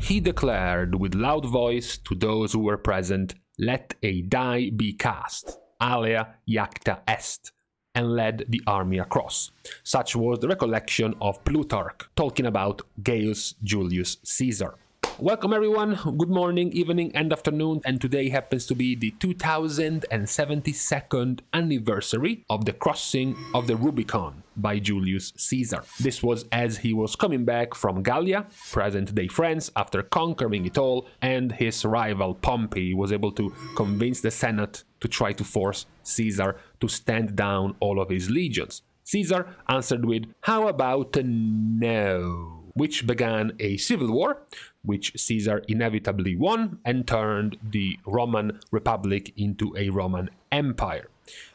he declared with loud voice to those who were present, "Let a die be cast, alia iacta est," and led the army across. Such was the recollection of Plutarch, talking about Gaius Julius Caesar. Welcome everyone, good morning, evening and afternoon, and today happens to be the 2072nd anniversary of the crossing of the Rubicon by Julius Caesar. This was as he was coming back from Gallia, present-day France, after conquering it all, and his rival Pompey was able to convince the Senate to try to force Caesar to stand down all of his legions. Caesar answered with, "How about a no?" which began a civil war, which Caesar inevitably won and turned the Roman Republic into a Roman Empire.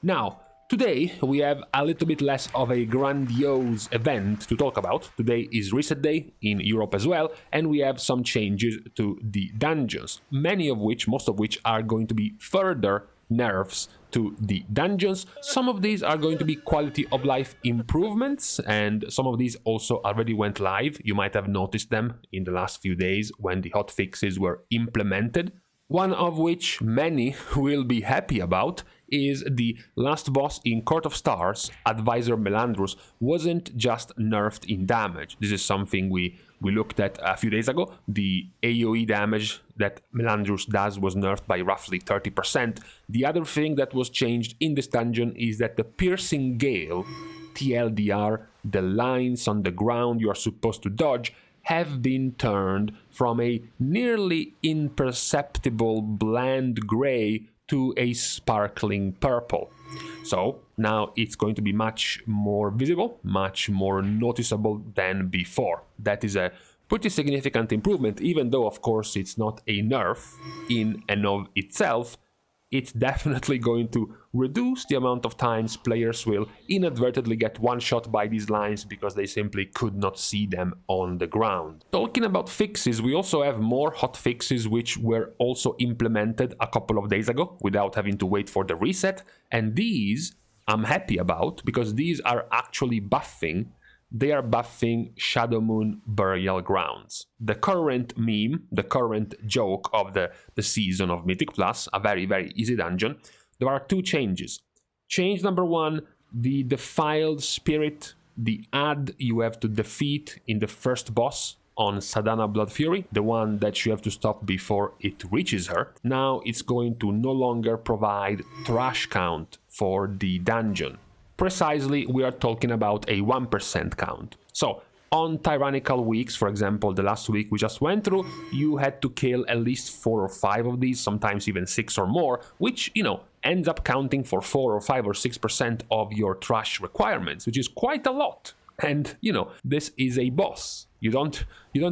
Now, today we have a little bit less of a grandiose event to talk about. Today is Reset Day in Europe as well, and we have some changes to the dungeons, most of which are going to be further nerfs to the dungeons. Some of these are going to be quality of life improvements, and some of these also already went live. You might have noticed them in the last few days when the hotfixes were implemented. One of which many will be happy about is the last boss in Court of Stars, Advisor Melandrus, wasn't just nerfed in damage. This is something we looked at a few days ago. The AoE damage that Melandrus does was nerfed by roughly 30%. The other thing that was changed in this dungeon is that the Piercing Gale, TLDR, the lines on the ground you are supposed to dodge, have been turned from a nearly imperceptible bland grey to a sparkling purple. So now it's going to be much more visible, much more noticeable than before. That is a pretty significant improvement, even though of course it's not a nerf in and of itself. It's definitely going to reduce the amount of times players will inadvertently get one-shot by these lines because they simply could not see them on the ground. Talking about fixes, we also have more hotfixes which were also implemented a couple of days ago without having to wait for the reset, and these I'm happy about because these are actually buffing. They are buffing Shadowmoon Burial Grounds. The current meme, the current joke of the season of Mythic Plus, a very, very easy dungeon. There are two changes. Change number one, the Defiled Spirit, the ad you have to defeat in the first boss on Sadana Blood Fury, the one that you have to stop before it reaches her. Now it's going to no longer provide trash count for the dungeon. Precisely, we are talking about a 1% count. So, on tyrannical weeks, for example, the last week we just went through, you had to kill at least 4 or 5 of these, sometimes even 6 or more, which, ends up counting for 4 or 5 or 6% of your trash requirements, which is quite a lot. And, this is a boss. You're not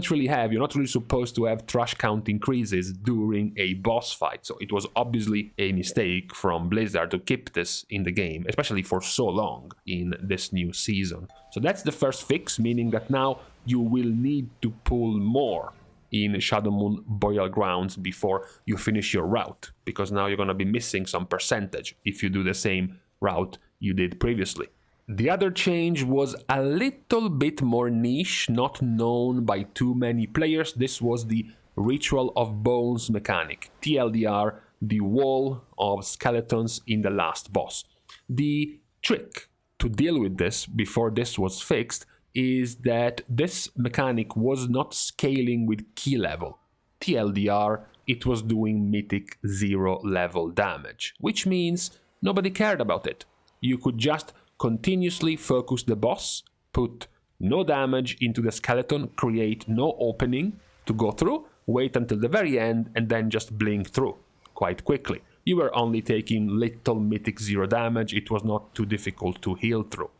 really supposed to have trash count increases during a boss fight. So it was obviously a mistake from Blizzard to keep this in the game, especially for so long in this new season. So that's the first fix, meaning that now you will need to pull more in Shadowmoon Burial Grounds before you finish your route, because now you're going to be missing some percentage if you do the same route you did previously. The other change was a little bit more niche, not known by too many players. This was the Ritual of Bones mechanic, TLDR, the wall of skeletons in the last boss. The trick to deal with this before this was fixed is that this mechanic was not scaling with key level. TLDR, it was doing Mythic 0 level damage, which means nobody cared about it. You could just continuously focus the boss, put no damage into the skeleton, create no opening to go through, wait until the very end, and then just blink through quite quickly. You were only taking little Mythic 0 damage, it was not too difficult to heal through.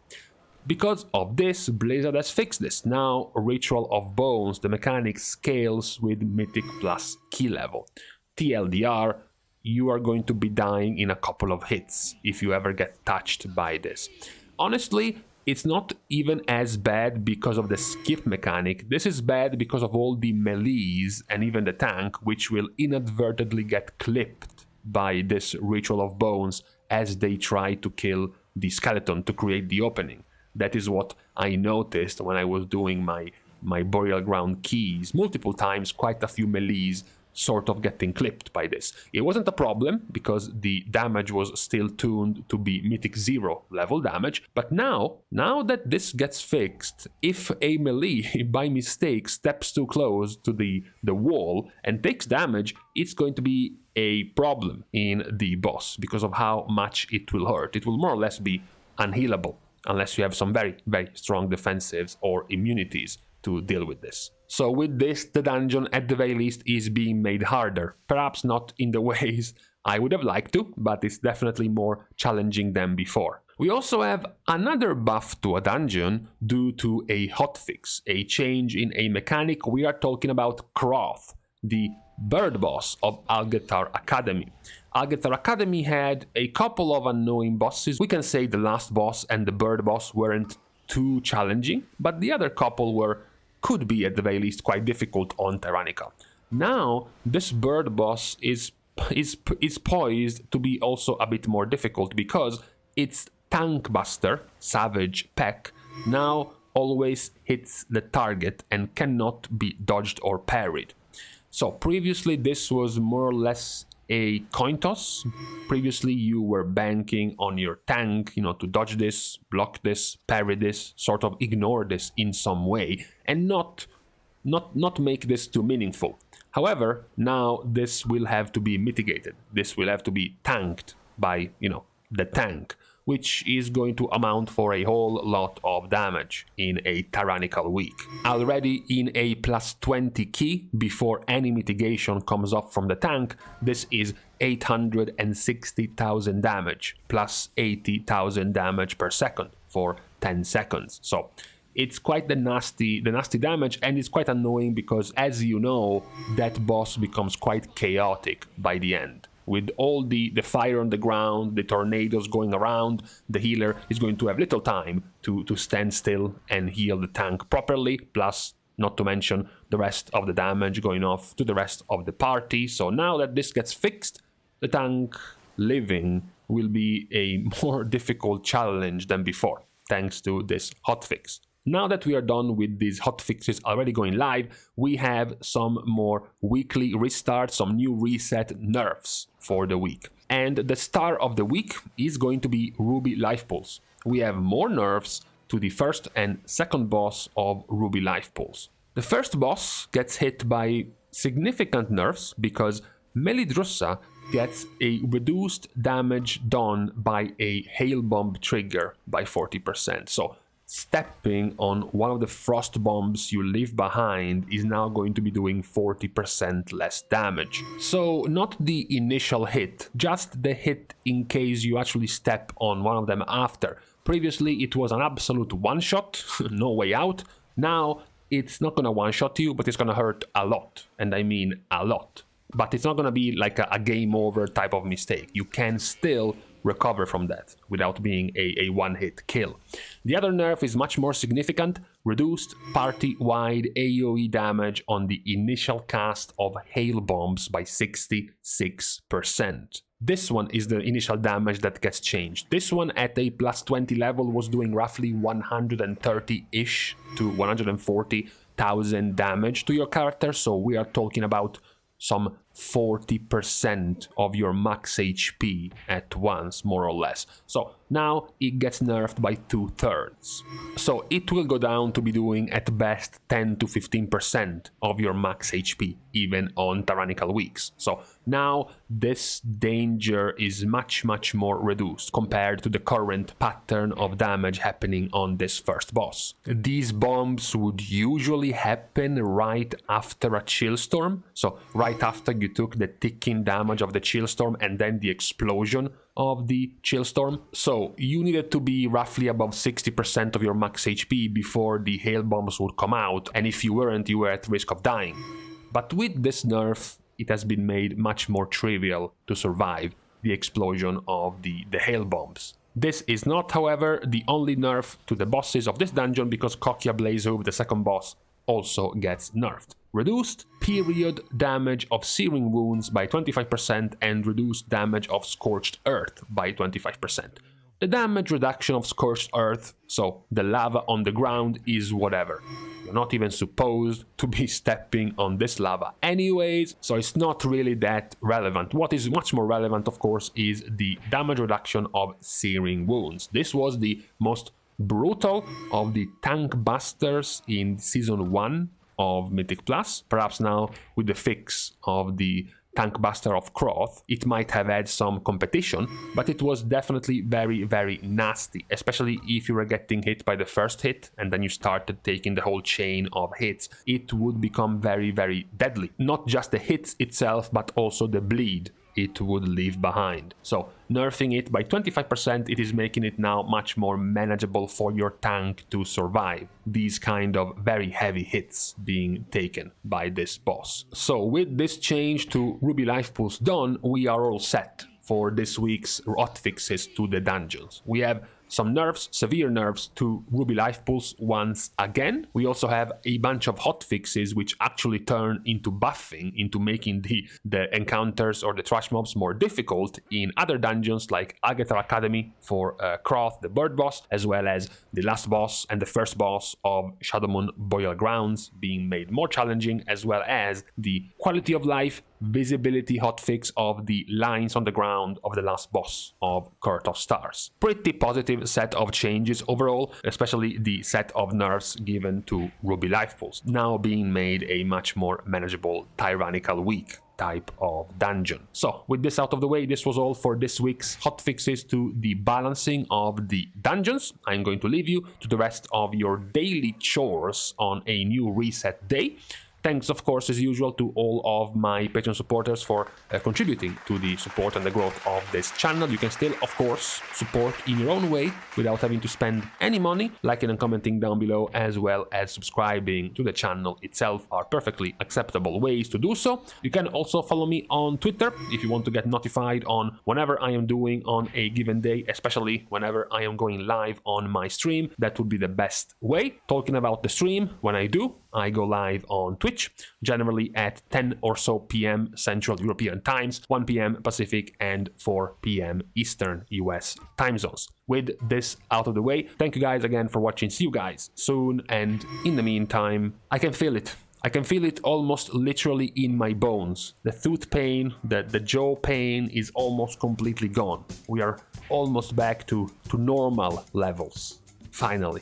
Because of this, Blizzard has fixed this. Now, Ritual of Bones, the mechanic scales with Mythic plus key level. TLDR, you are going to be dying in a couple of hits if you ever get touched by this. Honestly, it's not even as bad because of the skip mechanic. This is bad because of all the melees and even the tank, which will inadvertently get clipped by this Ritual of Bones as they try to kill the skeleton to create the opening. That is what I noticed when I was doing my my Burial Ground keys multiple times, quite a few melees sort of getting clipped by this. It wasn't a problem because the damage was still tuned to be Mythic 0 level damage, but now that this gets fixed, if a melee by mistake steps too close to the wall and takes damage, it's going to be a problem in the boss because of how much it will hurt. It will more or less be unhealable unless you have some very, very strong defensives or immunities to deal with this. So with this, the dungeon at the very least is being made harder. Perhaps not in the ways I would have liked to, but it's definitely more challenging than before. We also have another buff to a dungeon due to a hotfix, a change in a mechanic. We are talking about Croth, the bird boss of Algeth'ar Academy. Algeth'ar Academy had a couple of annoying bosses. We can say the last boss and the bird boss weren't too challenging, but the other couple could be at the very least quite difficult on Tyrannica. Now this bird boss is poised to be also a bit more difficult because its tank buster, Savage Peck, now always hits the target and cannot be dodged or parried. So previously this was more or less a coin toss. Previously you were banking on your tank, to dodge this, block this, parry this, sort of ignore this in some way and not make this too meaningful. However, now this will have to be mitigated. This will have to be tanked by, the tank, which is going to amount for a whole lot of damage in a tyrannical week. Already in a +20 key, before any mitigation comes up from the tank, this is 860,000 damage, plus 80,000 damage per second for 10 seconds. So it's quite the nasty damage, and it's quite annoying because, as you know, that boss becomes quite chaotic by the end. With all the fire on the ground, the tornadoes going around, the healer is going to have little time to stand still and heal the tank properly, plus, not to mention, the rest of the damage going off to the rest of the party. So now that this gets fixed, the tank living will be a more difficult challenge than before, thanks to this hotfix. Now that we are done with these hotfixes already going live, we have some more weekly restarts, some new reset nerfs for the week. And the star of the week is going to be Ruby Life Pools. We have more nerfs to the first and second boss of Ruby Life Pools. The first boss gets hit by significant nerfs because Melidrussa gets a reduced damage done by a hail bomb trigger by 40%. So stepping on one of the frost bombs you leave behind is now going to be doing 40% less damage. So not the initial hit, just the hit in case you actually step on one of them after. Previously it was an absolute one-shot, no way out. Now it's not gonna one-shot you, but it's gonna hurt a lot, and I mean a lot. But it's not gonna be like a game over type of mistake. You can still recover from that without being a one-hit kill. The other nerf is much more significant, reduced party-wide AoE damage on the initial cast of hail bombs by 66%. This one is the initial damage that gets changed. This one at a +20 level was doing roughly 130-ish to 140,000 damage to your character, so we are talking about some 40% of your max HP at once, more or less. So now it gets nerfed by 2/3. So it will go down to be doing at best 10 to 15% of your max HP, even on tyrannical weeks. So now this danger is much more reduced compared to the current pattern of damage happening on this first boss. These bombs would usually happen right after a chill storm, so right after you took the ticking damage of the chill storm and then the explosion of the chill storm. So you needed to be roughly above 60% of your max HP before the hail bombs would come out, and if you weren't, you were at risk of dying. But with this nerf, it has been made much more trivial to survive the explosion of the hail bombs. This is not, however, the only nerf to the bosses of this dungeon, because Kokia Blazehoof, the second boss, also gets nerfed. Reduced period damage of Searing Wounds by 25% and reduced damage of Scorched Earth by 25%. The damage reduction of Scorched Earth, so the lava on the ground, is whatever. You're not even supposed to be stepping on this lava anyways, so it's not really that relevant. What is much more relevant, of course, is the damage reduction of Searing Wounds. This was the most brutal of the tank busters in Season 1 of Mythic Plus. Perhaps now with the fix of the tank buster of Croth, it might have had some competition, but it was definitely very, very nasty, especially if you were getting hit by the first hit and then you started taking the whole chain of hits. It would become very, very deadly. Not just the hits itself, but also the bleed it would leave behind. So nerfing it by 25%, it is making it now much more manageable for your tank to survive these kind of very heavy hits being taken by this boss. So with this change to Ruby Life Pools done, we are all set for this week's hotfixes to the dungeons. We have some nerfs, severe nerfs to Ruby Life Pools once again. We also have a bunch of hotfixes which actually turn into buffing, into making the encounters or the trash mobs more difficult in other dungeons like Algeth'ar Academy for Croth, the bird boss, as well as the last boss and the first boss of Shadowmoon Boil Grounds being made more challenging, as well as the quality of life visibility hotfix of the lines on the ground of the last boss of Court of Stars. Pretty positive set of changes overall, especially the set of nerfs given to Ruby Life Pools, now being made a much more manageable tyrannical week type of dungeon. So with this out of the way, this was all for this week's hotfixes to the balancing of the dungeons. I'm going to leave you to the rest of your daily chores on a new reset day. Thanks, of course, as usual, to all of my Patreon supporters for contributing to the support and the growth of this channel. You can still, of course, support in your own way without having to spend any money. Liking and commenting down below, as well as subscribing to the channel itself, are perfectly acceptable ways to do so. You can also follow me on Twitter if you want to get notified on whenever I am doing on a given day, especially whenever I am going live on my stream. That would be the best way. Talking about the stream, when I do, I go live on Twitch, generally at 10 or so p.m. Central European times, 1 p.m. Pacific, and 4 p.m. Eastern US time zones. With this out of the way, thank you guys again for watching. See you guys soon, and in the meantime, I can feel it. I can feel it almost literally in my bones. The tooth pain, the jaw pain is almost completely gone. We are almost back to normal levels, finally.